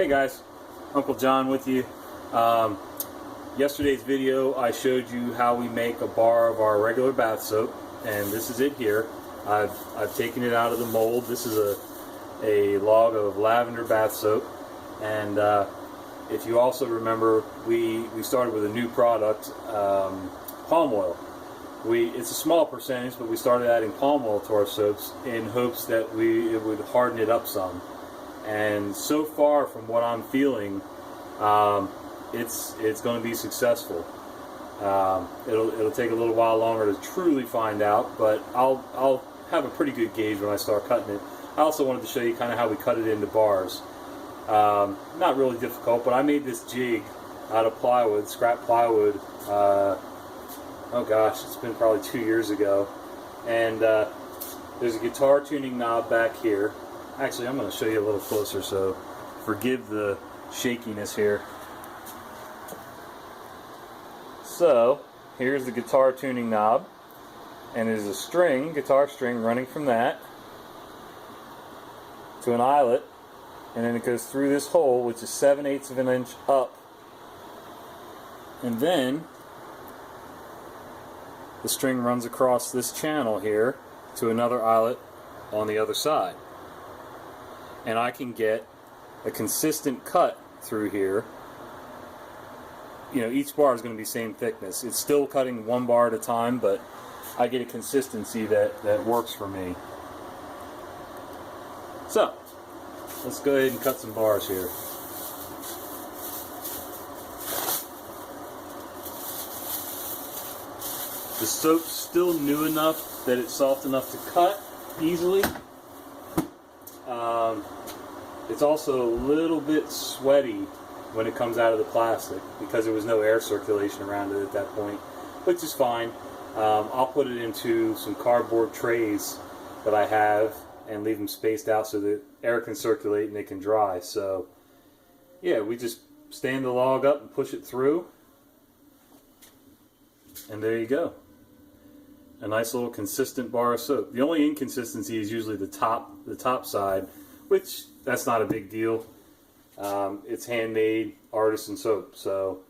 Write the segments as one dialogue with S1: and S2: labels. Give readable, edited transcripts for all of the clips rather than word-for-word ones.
S1: Hey guys, Uncle John with you. Yesterday's video I showed you how we make a bar of our regular bath soap, and this is it here. I've taken it out of the mold. This is a log of lavender bath soap, and if you also remember, we started with a new product, palm oil. It's a small percentage, but we started adding palm oil to our soaps in hopes that it would harden it up some. And so far, from what I'm feeling, it's going to be successful. It'll take a little while longer to truly find out, but I'll have a pretty good gauge when I start cutting it. I also wanted to show you kind of how we cut it into bars. Not really difficult, but I made this jig out of plywood, scrap plywood. Oh gosh, it's been probably 2 years ago. And there's a guitar tuning knob back here. Actually, I'm going to show you a little closer, so forgive the shakiness here. So, here's the guitar tuning knob, and there's a string, guitar string, running from that to an eyelet, and then it goes through this hole, which is 7/8 of an inch up, and then the string runs across this channel here to another eyelet on the other side. And I can get a consistent cut through here. You know, each bar is going to be same thickness. It's still cutting one bar at a time, but I get a consistency that works for me. So, let's go ahead and cut some bars here. The soap's still new enough that it's soft enough to cut easily. It's also a little bit sweaty when it comes out of the plastic because there was no air circulation around it at that point, which is fine. I'll put it into some cardboard trays that I have and leave them spaced out so that air can circulate and it can dry. So yeah, we just stand the log up and push it through, and there you go. A nice little consistent bar of soap. The only inconsistency is usually the top side, which that's not a big deal. It's handmade artisan soap, so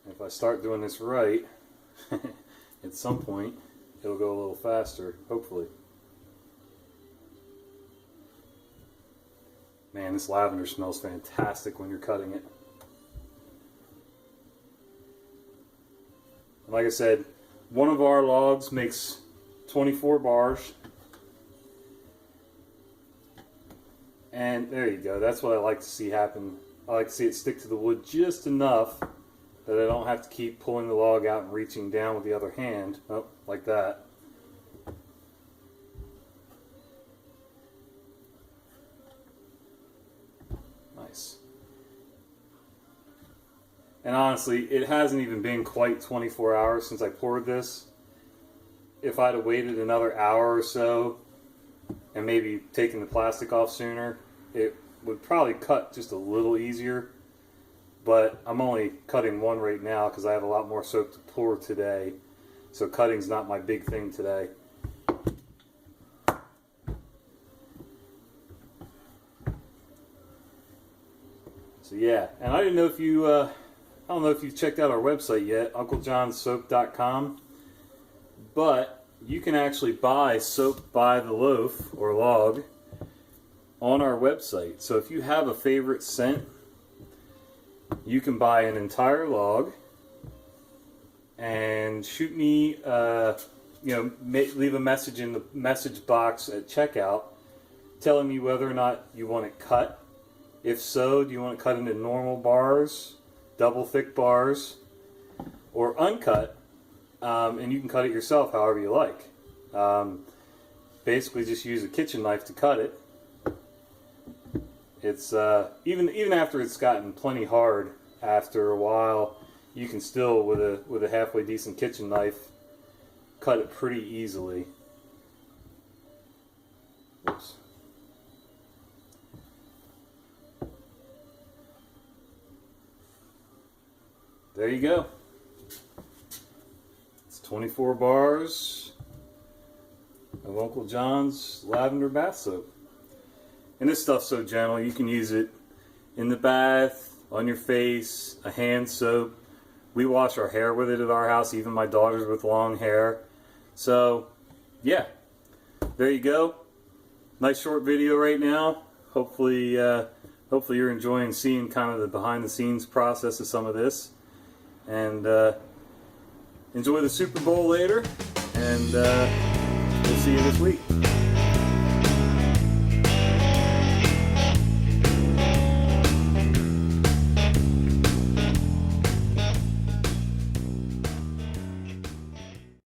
S1: if I start doing this right, at some point it'll go a little faster, hopefully. Man, this lavender smells fantastic when you're cutting it. Like I said, one of our logs makes 24 bars. And there you go. That's what I like to see happen. I like to see it stick to the wood just enough that I don't have to keep pulling the log out and reaching down with the other hand. Oh, like that. Nice. And honestly, it hasn't even been quite 24 hours since I poured this. If I'd have waited another hour or so and maybe taken the plastic off sooner, it would probably cut just a little easier. But I'm only cutting one right now because I have a lot more soap to pour today. So cutting's not my big thing today. So yeah, and I didn't know if you... I don't know if you've checked out our website yet, unclejohnsoap.com, but you can actually buy soap by the loaf or log on our website. So if you have a favorite scent, you can buy an entire log and shoot me, leave a message in the message box at checkout telling me whether or not you want it cut. If so, do you want it cut into normal bars, double thick bars, or uncut, and you can cut it yourself however you like. Basically just use a kitchen knife to cut it. It's even after it's gotten plenty hard after a while, you can still with a halfway decent kitchen knife cut it pretty easily. Oops. There you go. It's 24 bars of Uncle John's lavender bath soap. And this stuff's so gentle, you can use it in the bath, on your face, a hand soap. We wash our hair with it at our house, even my daughters with long hair. So, yeah, there you go. Nice short video right now. Hopefully, hopefully you're enjoying seeing kind of the behind-the-scenes process of some of this. And enjoy the Super Bowl later, and we'll see you this week.